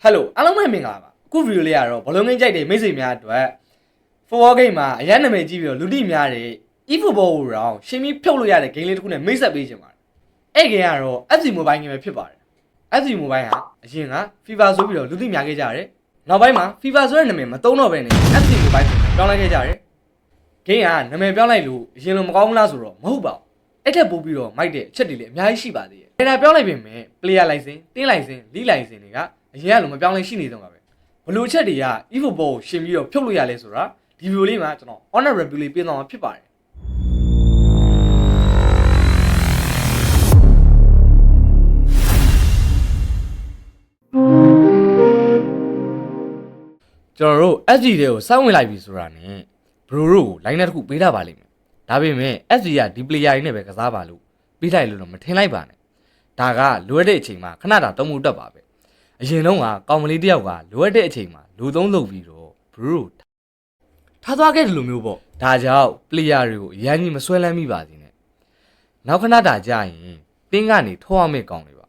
Hello အားလုံးပဲမင်္ဂလာပါအခုဗီဒီယိုလေးကတော့ဘလုံးငင်းကြိုက်တဲ့မိတ်ဆွေများအတွက် 4 game မှာအရန်နာမည်ကြီးပြီးတော့လူတိများတဲ့ eFootball ကိုတော့ရှင်းပြီးဖြုတ်လို့ရတဲ့ game လေးတစ်ခုနဲ့မိတ်ဆက်ပေးချင်ပါတယ်အဲ့ game ကတော့ FC Mobile game ပဲဖြစ်ပါတယ် FC Mobile ဟာအရင်က FIFA ဆိုပြီးတော့လူတိများခဲ့ကြတယ်နောက်ပိုင်းမှာ FIFA ဆိုတဲ့နာမည်မသုံးတော့ဘဲနဲ့ FC Mobile ကိုပြောင်းလိုက်ခဲ့ကြတယ် game ကနာမည်ပြောင်းလိုက်လို့အရင်လိုမကောင်းဘူးလားဆိုတော့မဟုတ်ပါဘူးအဲ့ထက်ပိုပြီးတော့မိုက်တဲ့အချက်တွေလည်းအများကြီးရှိပါသေးတယ်ဒါပြောင်းလိုက်ပြင်မဲ့ player license တင်း license လီ license တွေကအရင်ကလိုမပြောင်းလဲရှိနေတော့ပါပဲဘလို့ချက်တွေက eFootball ကိုရှင်းပြီးတော့ဖြုတ်လို့ရလဲဆိုတာဒီဗီဒီယိုလေးမှာကျွန်တော် honor review လေးပြင်သွားမှာဖြစ်ပါတယ်ကျွန်တော်တို့ SG တွေကိုစောင့်ဝင်လိုက်ပြီဆိုတာ ਨੇ ဘရိုတို့ကို line တစ်ခုပေးထားပါလိမ့်မယ်ဒါပေမဲ့ SG ကဒီ player တွေနဲ့ပဲကစားပါလို့ပေးလိုက်လို့တော့မထင်လိုက်ပါနဲ့ဒါကလွယ်တဲ့အချိန်မှာခဏတာတုံးမှုတက်ပါပဲအရင်တော့ကကောင်မလေးတယောက်ကလိုအပ်တဲ့အချိန်မှာလူသုံးလုပ်ပြီးတော့ဘရိုထားသွားခဲ့တယ်လို့မျိုးပေါ့ဒါကြောင့် player တွေကိုအရင်ကြီးမဆွဲလန်းမိပါစေနဲ့နောက်ခဏတာကြာရင်တင်းကနေထောက်ရမယ့်ကောင်တွေပါ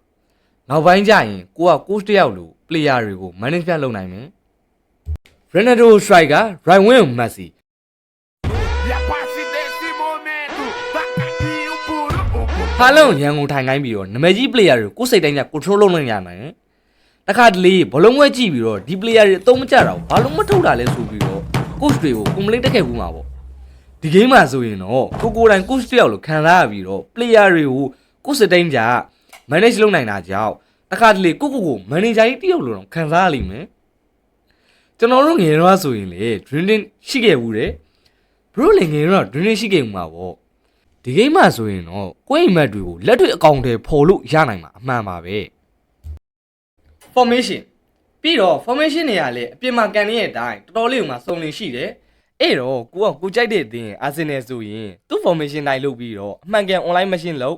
နောက်ပိုင်းကျရင်ကိုက coach တယောက်လို player တွေကို manage လုပ်နိုင်မယ် Ronaldo striker right wing Messi ဟာလုံးရန်ကုန်ထိုင်ခိုင်းပြီးတော့နမကြီး player တွေကိုစိတ်တိုင်းက control လုပ်နိုင်ရမယ်တခါတလေဘလုံးဝဲကြည့်ပြီးတော့ဒီ player တွေအသုံးမကျတော့ဘာလို့မထုတ်တာလဲဆိုပြီးတော့ coach တွေကို complaint တက်ခဲ့ဘူးမှာပေါ့ဒီ game မှာဆိုရင်တော့ကိုတိုင်း coach တယောက်လိုခံစားရပြီးတော့ player တွေကိုကိုယ်စိတ်တိုင်းက manage လုပ်နိုင်တာကြောင့်တခါတလေကို manager ကြီးတယောက်လိုတော့ခံစားရလိမ့်မယ်ကျွန်တော်တို့ငယ်တော့ဆိုရင်လေ dreaming ရှိခဲ့ဘူးတယ် bro လည်းငယ်တော့ dreaming ရှိခဲ့မှာပေါ့ဒီ game မှာဆိုရင်တော့ကိုယ့်အိမ်မက်တွေကိုလက်တွေ့အကောင့်တွေပေါ်လို့ရနိုင်မှာအမှန်ပါပဲ formation ပြီးတော့ formation တွေကလည်းအပြင်မှာကန်နေတဲ့အတိုင်းတော်တော်လေးကမှစုံလင်ရှိတယ်အဲ့တော့ကိုကြိုက်တဲ့အသင်း Arsenal ဆိုရင်သူ့ formation တိုင်းလုပ်ပြီးတော့အမှန်ကန် online machine လုပ်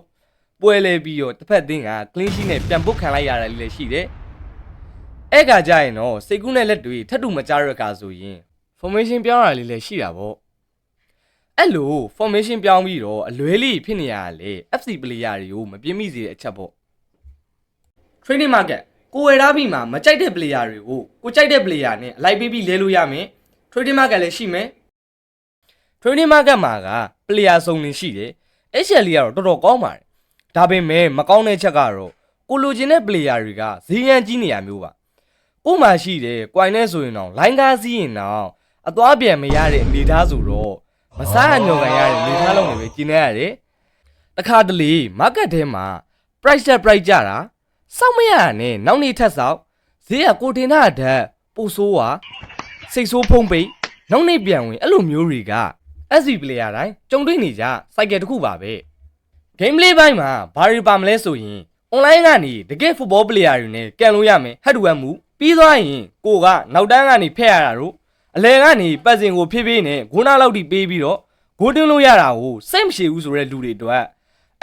ပွဲလဲပြီးတော့တစ်ဖက်အသင်းက clean sheet နဲ့ပြန်ပုတ်ခံလိုက်ရတာလည်းရှိတယ်အဲ့ကကြရင်တော့စိတ်ကူးနဲ့လက်တွေထပ်တူမကြရကာဆိုရင် formation ပြောင်းရလေးလည်းရှိတာပေါ့အဲ့လို formation ပြောင်းပြီးတော့အလွဲလေးဖြစ်နေရတာလေ FC player တွေကိုမပြင်းမိစေတဲ့အချက်ပေါ့ training market ကိုဝယ်ထားပြီးမှမကြိုက်တဲ့ player တွေကိုကိုကြိုက်တဲ့ player နဲ့အလိုက်ပေးပြီးလဲလို့ရမယ် training market လည်းရှိမယ် training market မှာက player စုံလင်ရှိတယ် HL ကတော့တော်တော်ကောင်းပါတယ်ဒါပေမဲ့မကောင်းတဲ့ချက်ကတော့ကိုလိုချင်တဲ့ player တွေကဈေးရန်ကြီးနေရမျိုးပါကိုမှရှိတယ်ကွိုင်နဲ့ဆိုရင်တော့ line ကားစီးရင်တော့အသွားပြန်မရတဲ့အနေသားဆိုတော့မစားအညော်ကန်ရတဲ့နေသားလုံးတွေပဲကျင်းနေရတယ်တခါတလေ market ထဲမှာ price jump ကြတာစောက်မရနဲ့နောက်နေ့ထပ်ဆောက်ဈေးကကိုတင်တာဓာတ်ပို့ဆိုးွာစိတ်ဆိုးဖုံးပိတ်နောက်နေ့ပြန်ဝင်အဲ့လိုမျိုးတွေက SC player တိုင်းကြုံတွေ့နေကြ cycle တစ်ခုပါပဲ game play ဘိုင်းမှာဘာတွေပါမလဲဆိုရင် online ကနေတကယ် football player တွေနဲ့ကန်လို့ရမယ် head to head မှုပြီးသွားရင်ကိုကနောက်တန်းကနေဖက်ရတာတို့အလဲကနေပတ်စင်ကိုဖြည်းဖြည်းနဲ့ဂိုးနာလောက်ထိပေးပြီးတော့ဂိုးတင်လို့ရတာကိုစိတ်မရှိဘူးဆိုတဲ့လူတွေအတွက်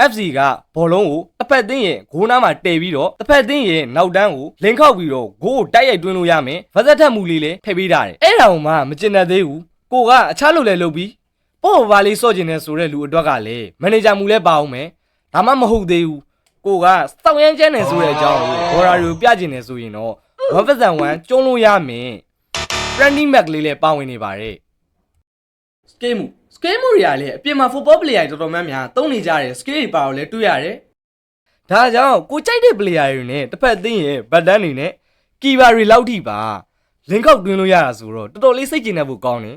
FC ကဘောလုံးကိုတစ်ဖက်သင်းရဲ့ဂိုးနားမှာတည်ပြီးတော့တစ်ဖက်သင်းရဲ့နောက်တန်းကိုလင်းခောက်ပြီးတော့ဂိုးကိုတိုက်ရိုက်တွင်းလို့ရမယ်ဗဇက်ထက်မှုလေးလည်းဖယ်ပေးထားတယ်အဲ့ဒါမှမကျင်တတ်သေးဘူးကိုကအခြားလုပ်လဲလုပ်ပြီးပေါ့ဘာလေးစော့ကျင်နေဆိုတဲ့လူအတွက်ကလည်းမန်နေဂျာမူလဲပါအောင်မယ်ဒါမှမဟုတ်သေးဘူးကိုကစောက်ရမ်းကျန်းနေဆိုတဲ့အကြောင်းကိုဘော်ရာတွေကိုပြကျင်နေဆိုရင်တော့1v1 ကျုံးလို့ရမယ် friendly match လေးလည်းပါဝင်နေပါတယ် scale မှုတွေကလည်းအပြင်မှာ football player တွေတော်တော်များများသုံးနေကြတယ် scale တွေပါတော့လည်းတွေ့ရတယ်ဒါကြောင့်ကိုကြိုက်တဲ့ player တွေနဲ့တစ်ဖက်အသင်းရဲ့ဘတ်တန်းတွေနဲ့ keeper တွေလောက်ထိပါလင်းခောက်တွင်းလို့ရတာဆိုတော့တော်တော်လေးစိတ်ကျဉ်တတ်ဖို့ကောင်းတယ်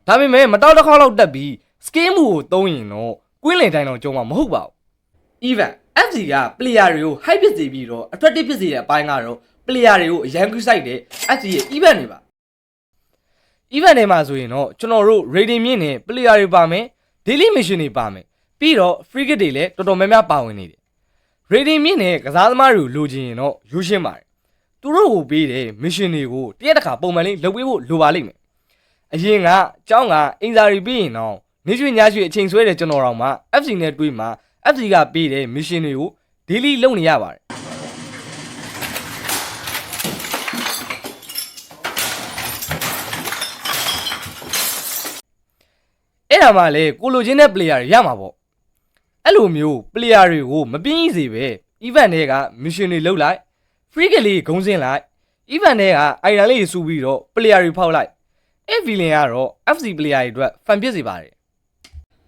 ဒါပေမဲ့မတော်တစ်ခေါက်လောက်တက်ပြီး scale မှုကိုသုံးရင်တော့ကွင်းလင်တိုင်းတော့ကြုံမှာမဟုတ်ပါဘူး even FC က player တွေကို high ဖြစ်စေပြီးတော့ attractive ဖြစ်စေတဲ့အပိုင်းကတော့ player တွေကိုအရန်ကူးဆိုင်တဲ့ FC ရဲ့ event တွေပါ event တွေမှာဆိုရင်တော့ကျွန်တော်တို့ rating မြင့်နဲ့ player တွေပါမယ် daily mission တွေပါမယ်ပြီးတော့ free kick တွေလည်းတော်တော်များများပါဝင်နေတယ် rating မြင့်နဲ့ကစားသမားတွေကိုလိုချင်ရင်တော့ယူရှင်းပါတယ်သူတို့ကိုပေးတဲ့ mission တွေကိုတရက်တစ်ခါပုံမှန်လေးလုပ်ပေးဖို့လိုပါလိမ့်မယ်အရင်ကကျောင်းကအင်ဇာရီပြီးရင်တော့နေရွှေညရွှေအချိန်ဆွဲတဲ့ကျွန်တော်တော်မှာ FC နဲ့တွေ့မှာ FC ကပေးတဲ့ mission တွေကို daily လုပ်နေရပါတယ်အဲ့ဒါမှလည်းကိုလိုချင်တဲ့ player တွေရမှာပေါ့အဲ့လိုမျိုး player တွေကိုမပြင်းကြီးစေပဲ event တွေက mission တွေလုပ်လိုက် free kick လေးဂုံးစင်းလိုက် event တွေကအိုင်ရန်လေးစုပြီးတော့ player တွေဖောက်လိုက်အဲ့ villain ကတော့ FC player တွေအတွက် fan ဖြစ်စေပါတယ်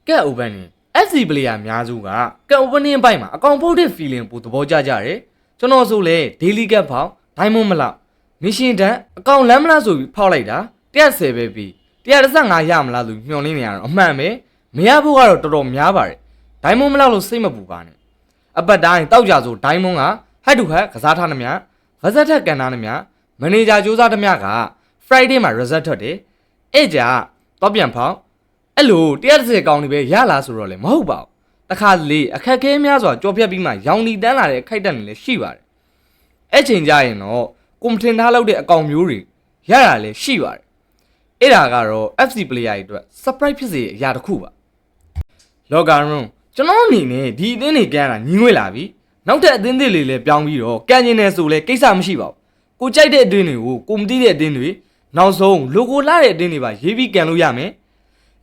ကက် opening FC player အများစုကကက် opening ဘိုက်မှာအကောင်ဖုတ်တဲ့ feeling ပိုသဘောကျကြတယ်ကျွန်တော်ဆိုလေ daily cap ဖောက် diamond မလောက် mission တန်းအကောင်လမ်းမလားဆိုပြီးဖောက်လိုက်တာ110ပဲပြီး115ရမလားဆိုမျှော်လင့်နေရတော့အမှန်ပဲမရဖို့ကတော့တော်တော်များပါတယ် diamond မလောက်လို့စိတ်မပူပါနဲ့အပတ်တိုင်းတောက်ကြဆို diamond က head to head ကစားထားနှမြဗဇက်ထက်ကန်ထားနှမြမန်နေဂျာစူးစမ်းနှမြက Friday မှာ result ထွက်တယ်အဲ့ကြတော့ပြန်ဖောက်အဲ့လို130ကောင်းနေပဲရလားဆိုတော့လေမဟုတ်ပါဘူးတခါလေအခက်ခဲများစွာကြော်ဖြတ်ပြီးမှရောင်နီတန်းလာတဲ့အခိုက်တက်နေလဲရှိပါတယ်အဲ့ချိန်ကြရင်တော့ကွန်မတင်ထားလောက်တဲ့အကောင်မျိုးတွေရတာလဲရှိပါတယ်အဲ့ဒါကတော့ FC player တွေအတွက် surprise ဖြစ်စေတဲ့အရာတစ်ခုပါ Locker room ကျွန်တော်အနေနဲ့ဒီအသင်းတွေကန်းတာညီငွေလာပြီနောက်ထပ်အသင်းတွေလည်းပြောင်းပြီးတော့ကန်ကျင်နေဆိုလဲကိစ္စမရှိပါဘူးကိုကြိုက်တဲ့အသင်းတွေကိုကိုမသိတဲ့အသင်းတွေနောက်ဆုံး logo လာတဲ့အသင်းတွေပါရေးပြီးကန်လို့ရမယ်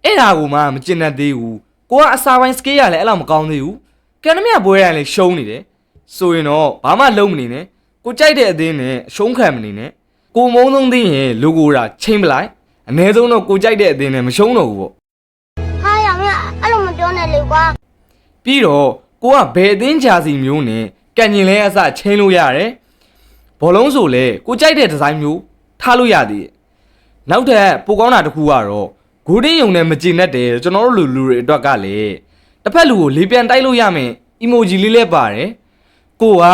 အဲ့ဒါကိုမှမကျင်တတ်သေးဘူးကိုကအစာပိုင်း scale ရလဲအဲ့လောက်မကောင်းသေးဘူးကန်သမျှပွဲရလဲရှုံးနေတယ်ဆိုရင်တော့ဘာမှလုံးမနေနဲ့ကိုကြိုက်တဲ့အသင်းနဲ့အရှုံးခံမနေနဲ့ကိုမုံသုံးသိရင် logo တာချိန်ပလိုက်အနည်းဆုံးတော့ကိုကြိုက်တဲ့အသင်းနဲ့မရှုံးတော့ဘူးပေါ့ဟာရမအဲ့လိုမပြောနဲ့လေကွာပြီးတော့ကိုကဘယ်အသင်းဂျာစီမျိုးနဲ့ကန်ကျင်လဲအစချင်းလို့ရတယ်ဘောလုံးဆိုလဲကိုကြိုက်တဲ့ဒီဇိုင်းမျိုးထားလို့ရသေးတယ်နောက်ထပ်ပိုကောင်းတာတစ်ခုကတော့ဂိုးတင်းယုံနဲ့မကျင်တတ်တယ်ကျွန်တော်တို့လူတွေအတွက်ကလည်းတစ်ဖက်လူကိုလေပြန်တိုက်လို့ရမယ် emoji လေးလည်းပါတယ်ကိုက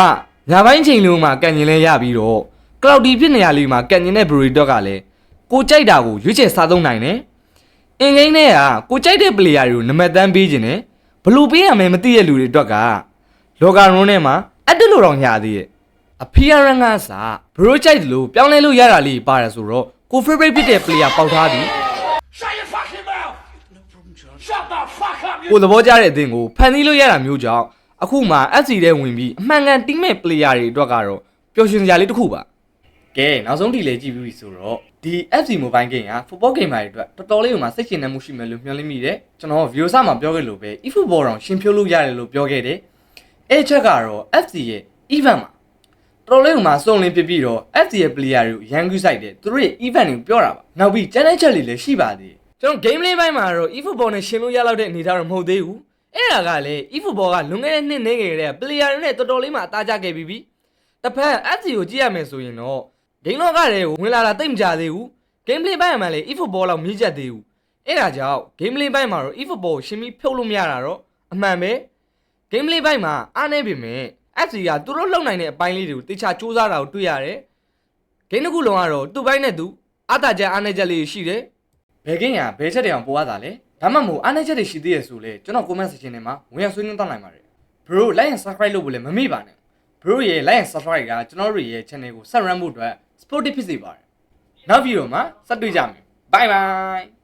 ညာပိုင်းချိန်လုံးမှာကန်ကျင်လဲရပြီးတော့ cloudy ဖြစ်နေရလေးမှာကန်ကျင်တဲ့ brewery တော့ကလည်းကိုကြိုက်တာကိုရွေးချယ်စားသုံးနိုင်တယ်အင်္ဂိမ်းနဲ့ကကိုကြိုက်တဲ့ player တွေကိုနံပါတ်တန်းပေးခြင်းနဲ့ဘလို့ပေးရမယ်မသိတဲ့လူတွေအတွက်ကလောကာရွန်းထဲမှာအတက်လို့တော့ညာသေးရဲ့အဖီယာရန်ကစားဘရိုကြိုက်တယ်လို့ပြောင်းလဲလို့ရတာလေးပါတယ်ဆိုတော့ကို favorite ဖြစ်တဲ့ player ပေါက်ထားသည်ကိုသဘောကျတဲ့အသင်းကိုဖန်တီးလို့ရတာမျိုးကြောင့်အခုမှ FC ထဲဝင်ပြီးအမှန်ကန် teammate player တွေအတွက်ကတော့ပျော်ရွှင်စရာလေးတစ်ခုပါကဲနောက်ဆုံးဒီလေကြည့်ပြီးဆိုတော့ဒီ FC mobile game က football gamer တွေအတွက်တော်တော်လေးကိုမှစိတ်ရှင်းနေမှုရှိမယ်လို့မျှော်လင့်မိတယ်ကျွန်တော် view စာမှာပြောခဲ့လို့ပဲ eFootball တောင်ရှင်ဖြိုးလို့ရတယ်လို့ပြောခဲ့တယ်အဲ့ချက်ကတော့ FC ရဲ့ event မှာတော်တော်လေးကိုမှစုံလင်ပြပြီးတော့ FC ရဲ့ player တွေကိုရန်ကူးဆိုင်တယ်သူတို့ရဲ့ event တွေကိုပြောတာပါနောက်ပြီး challenge ချက်လေးလည်းရှိပါသေးတယ်ကျွန်တော် game play ဘိုင်းမှာတော့ eFootball နဲ့ရှင်လို့ရလောက်တဲ့အနေအထားတော့မဟုတ်သေးဘူးအဲ့ဒါကလည်း eFootball ကလွန်ခဲ့တဲ့နှစ်နေခဲ့တဲ့ player တွေနဲ့တော်တော်လေးမှအသားကျခဲ့ပြီးပြီတစ်ဖက် FC ကိုကြည့်ရမယ်ဆိုရင်တော့ဂိမ်းလောကတွေကိုဝင်လာတာတိတ်မကြသေးဘူး game play ဘိုင်းမှာလည်း eFootball လောက်မြည်ချက်သေးဘူးအဲ့ဒါကြောင့် game play ဘိုင်းမှာတော့ eFootball ကိုရှင်ပြီးဖြုတ်လို့မရတာတော့အမှန်ပဲ game play ဘိုင်းမှာအားနေပြီမဲ့ FC ကသူတို့လုံနိုင်တဲ့အပိုင်းလေးတွေကိုတေချာစူးစမ်းတာကိုတွေ့ရတယ်ဂိမ်းတစ်ခုလုံးကတော့သူ့ဘိုင်းနဲ့သူအားတာချက်အားနေချက်လေးရှိတယ်ဘယ်ဂိမ်းကဘယ်ချက်တွေအောင်ပို့ရတာလဲဒါမှမဟုတ်အားနေချက်တွေရှိသေးရဆိုလေကျွန်တော် comment section ထဲမှာဝင်ရောက်ဆွေးနွေးတောင်းနိုင်ပါတယ် bro like and subscribe လုပ်ဖို့လည်းမမေ့ပါနဲ့ bro ရဲ့ like and subscribe ကကျွန်တော်တို့ရဲ့ channel ကိုဆက် run ဖို့အတွက် supportive ဖြစ်စေပါတယ်နောက်ဗီဒီယိုမှာဆက်တွေ့ကြမယ် bye bye